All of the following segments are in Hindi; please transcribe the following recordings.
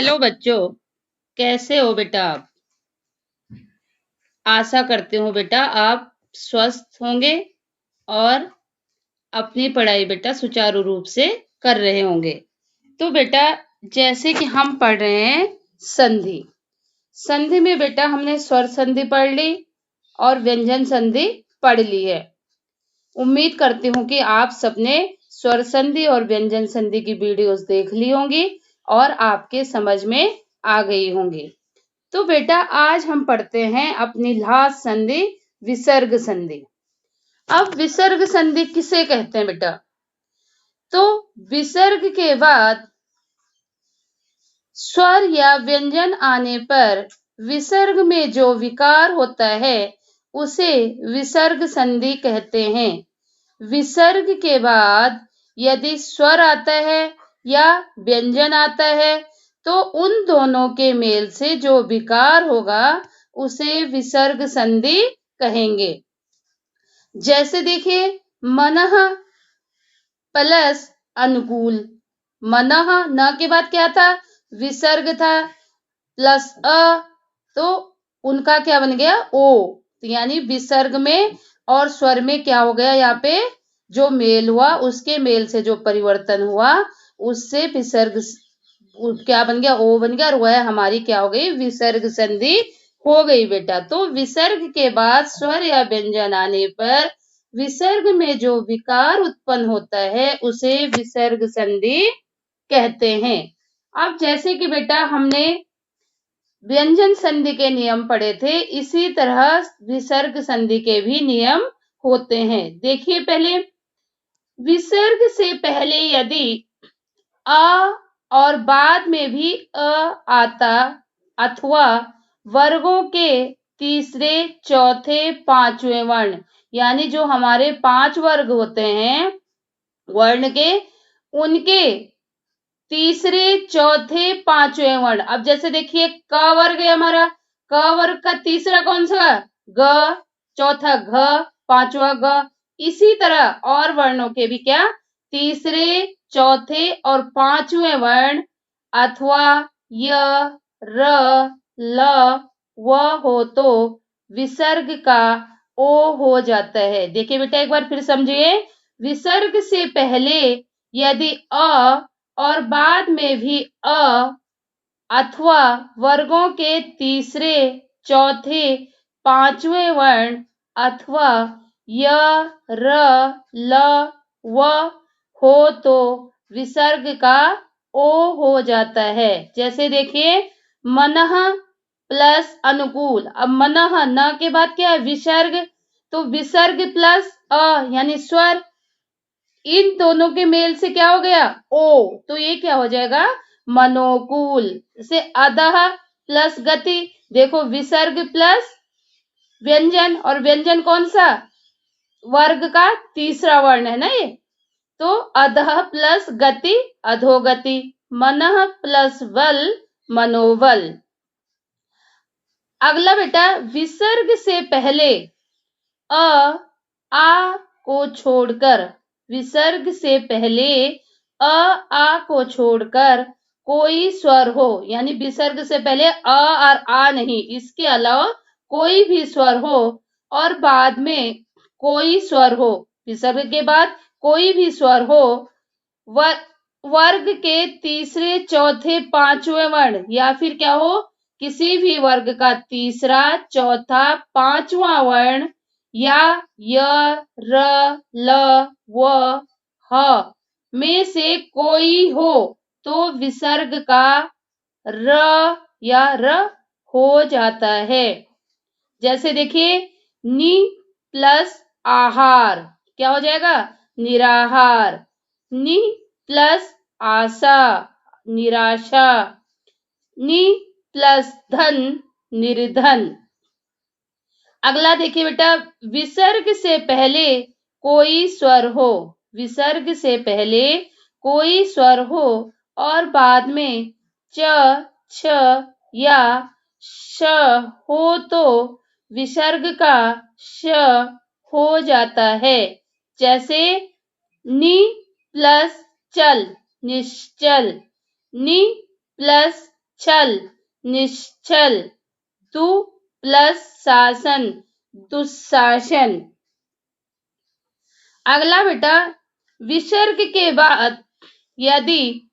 हेलो बच्चों, कैसे हो बेटा आप? आशा करती हूँ बेटा आप स्वस्थ होंगे और अपनी पढ़ाई बेटा सुचारू रूप से कर रहे होंगे। तो बेटा जैसे कि हम पढ़ रहे हैं संधि। संधि में बेटा हमने स्वर संधि पढ़ ली और व्यंजन संधि पढ़ ली है। उम्मीद करती हूँ कि आप सबने स्वर संधि और व्यंजन संधि की वीडियोस देख ली होंगी और आपके समझ में आ गई होंगी। तो बेटा आज हम पढ़ते हैं अपनी लास्ट संधि विसर्ग संधि। अब विसर्ग संधि किसे कहते हैं बेटा? तो विसर्ग के बाद स्वर या व्यंजन आने पर विसर्ग में जो विकार होता है उसे विसर्ग संधि कहते हैं। विसर्ग के बाद यदि स्वर आता है या व्यंजन आता है तो उन दोनों के मेल से जो विकार होगा उसे विसर्ग संधि कहेंगे। जैसे देखिए मनः प्लस अनुकूल। मनः न के बाद क्या था? विसर्ग था प्लस अ, तो उनका क्या बन गया? ओ। तो यानी विसर्ग में और स्वर में क्या हो गया? यहाँ पे जो मेल हुआ उसके मेल से जो परिवर्तन हुआ उससे विसर्ग क्या बन गया? ओ बन गया और वह हमारी क्या हो गई? विसर्ग संधि हो गई बेटा। तो विसर्ग के बाद स्वर या व्यंजन आने पर विसर्ग में जो विकार उत्पन्न होता है उसे विसर्ग संधि कहते हैं। अब जैसे कि बेटा हमने व्यंजन संधि के नियम पढ़े थे, इसी तरह विसर्ग संधि के भी नियम होते हैं। देखिए पहले विसर्ग से पहले यदि अ और बाद में भी अ आता अथवा वर्गों के तीसरे, चौथे, पांचवें वर्ण यानी जो हमारे 5 वर्ग होते हैं वर्ण के, उनके तीसरे, चौथे, पांचवें वर्ण। अब जैसे देखिए क वर्ग है हमारा, क वर्ग का तीसरा कौन सा? ग, चौथा घ, पांचवा ग। इसी तरह और वर्णों के भी क्या? तीसरे, चौथे और पांचवें वर्ण अथवा य, र, ल, व हो तो विसर्ग का ओ हो जाता है। देखिए बेटा एक बार फिर समझिए। विसर्ग से पहले यदि अ और बाद में भी अ अथवा वर्गों के तीसरे, चौथे, पांचवें वर्ण अथवा य, र, ल, व हो तो विसर्ग का ओ हो जाता है। जैसे देखिए मनः प्लस अनुकूल। अब मनः न के बाद क्या है? विसर्ग। तो विसर्ग प्लस अ यानी स्वर, इन दोनों के मेल से क्या हो गया? ओ। तो ये क्या हो जाएगा? मनोकूल। से अधः प्लस गति। देखो विसर्ग प्लस व्यंजन, और व्यंजन कौन सा? वर्ग का तीसरा वर्ण है ना ये। तो अधः प्लस गति अधोगति। मनः प्लस बल मनोबल। अगला बेटा विसर्ग से पहले अ आ को छोड़कर, विसर्ग से पहले आ को छोड़कर कोई स्वर हो, यानी विसर्ग से पहले और आ नहीं, इसके अलावा कोई भी स्वर हो और बाद में कोई स्वर हो, विसर्ग के बाद कोई भी स्वर हो, वर्ग के तीसरे, चौथे, पांचवें वर्ण या फिर क्या हो? किसी भी वर्ग का तीसरा, चौथा, पांचवा वर्ण या य, र, ल, व, ह में से कोई हो तो विसर्ग का र या र हो जाता है। जैसे देखिए नि प्लस आहार क्या हो जाएगा? निराहार। नि प्लस आशा निराशा। नि प्लस धन निर्धन। अगला देखिए बेटा विसर्ग से पहले कोई स्वर हो, विसर्ग से पहले कोई स्वर हो और बाद में च, छ या श हो तो विसर्ग का श हो जाता है। जैसे नि प्लस चल निश्चल। नि प्लस छल निश्चल, दु प्लस शासन दुशासन। अगला बेटा, विसर्ग के बाद यदि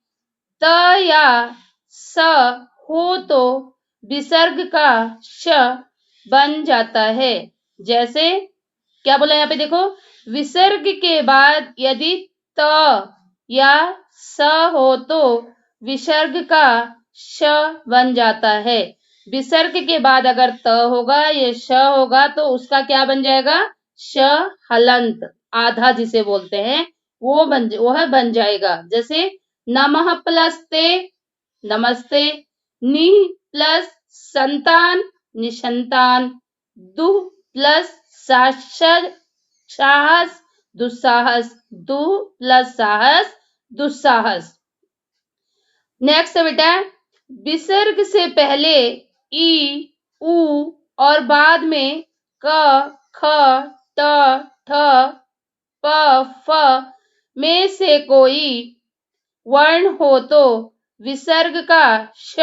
त या स हो तो विसर्ग का श बन जाता है। जैसे क्या बोला यहाँ पे देखो, विसर्ग के बाद यदि त या स हो तो विसर्ग का श बन जाता है। विसर्ग के बाद अगर त होगा या श होगा तो उसका क्या बन जाएगा, श हलंत, आधा जिसे बोलते हैं वह बन जाएगा। जैसे नमः प्लस ते नमस्ते, नि प्लस संतान निसंतान, दुह प्लस साहस दुस्साहस, दु प्लस साहस दुस्साहस। नेक्स्ट बेटा, विसर्ग से पहले ई उ और बाद में क ख ट ठ प फ में से कोई वर्ण हो तो विसर्ग का श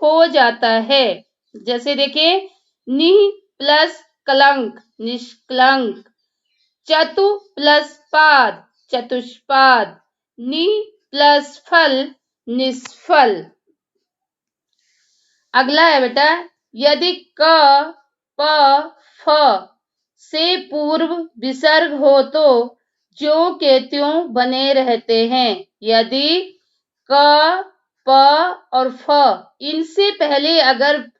हो जाता है। जैसे देखिए, नि प्लस कलंक निष्कलंक, चतु प्लस पाद चतुष्पाद, नि प्लस फल निष्फल। अगला है बेटा, यदि क प फ से पूर्व विसर्ग हो तो ज्यों के त्यों बने रहते हैं। यदि क प और फ इनसे पहले अगर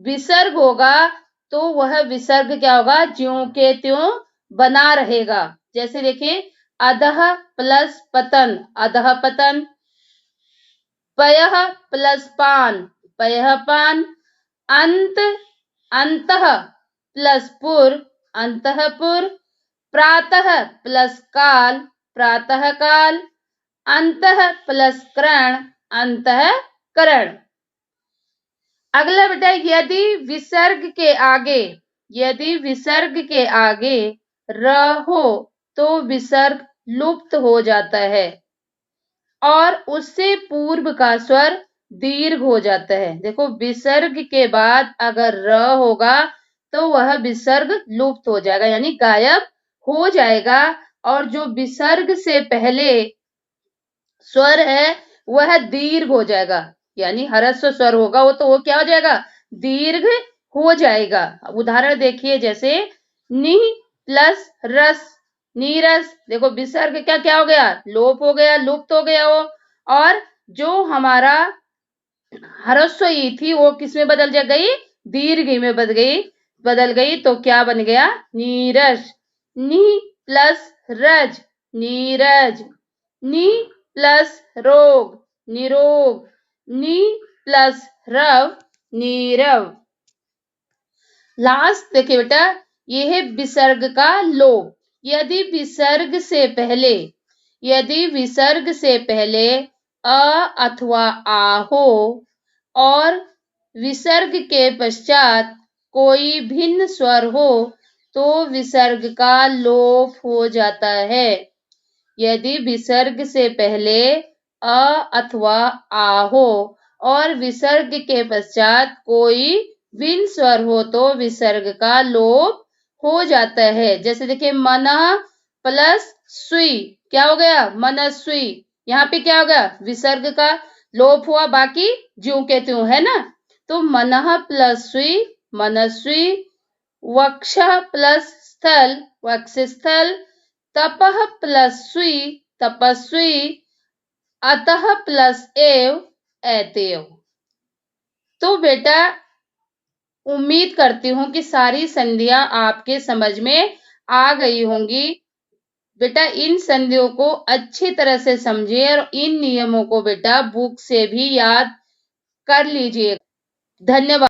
विसर्ग होगा तो वह विसर्ग क्या होगा, ज्यों के त्यों बना रहेगा। जैसे देखिए, अधः प्लस पतन अधः पतन, पयः प्लस पान पयः पान, अंत अंतः प्लस पुर अंतःपुर, प्रातः प्लस काल प्रातः काल, अंतः प्लस करण अंतःकरण। अगला बेटा, यदि विसर्ग के आगे र हो तो विसर्ग लुप्त हो जाता है और उससे पूर्व का स्वर दीर्घ हो जाता है। देखो, विसर्ग के बाद अगर र होगा तो वह विसर्ग लुप्त हो जाएगा, यानी गायब हो जाएगा, और जो विसर्ग से पहले स्वर है वह दीर्घ हो जाएगा, यानी ह्रस्व स्वर होगा वो क्या हो जाएगा, दीर्घ हो जाएगा। उदाहरण देखिए, जैसे नि प्लस रस नीरस, देखो विसर्ग क्या हो गया, लोप हो गया, लुप्त हो गया वो, और जो हमारा ह्रस्व ई थी वो किस में बदल गई, दीर्घ में बदल गई, तो क्या बन गया, नीरस। नि प्लस रज नीरज, नि प्लस रोग निरोग, नि प्लस रव नीरव। लास्ट देखिए बेटा, यह है विसर्ग का लोप। यदि विसर्ग से पहले अ अथवा आ हो और विसर्ग के पश्चात कोई भिन्न स्वर हो तो विसर्ग का लोप हो जाता है। यदि विसर्ग से पहले अ अथवा आ हो और विसर्ग के पश्चात कोई भिन्न स्वर हो तो विसर्ग का लोप हो जाता है। जैसे देखिए, मनः प्लस सुई क्या हो गया, मनस्वी। यहाँ पे क्या हो गया, विसर्ग का लोप हुआ, बाकी ज्यों के त्यों है ना। तो मनः प्लस सुई मनस्वी, वक्ष प्लस स्थल वक्षस्थल, तपः प्लस सुई तपस्वी, अतः प्लस एव एतेव। तो बेटा, उम्मीद करती हूँ कि सारी संधियां आपके समझ में आ गई होंगी। बेटा, इन संधियों को अच्छी तरह से समझिए और इन नियमों को बेटा बुक से भी याद कर लीजिए। धन्यवाद।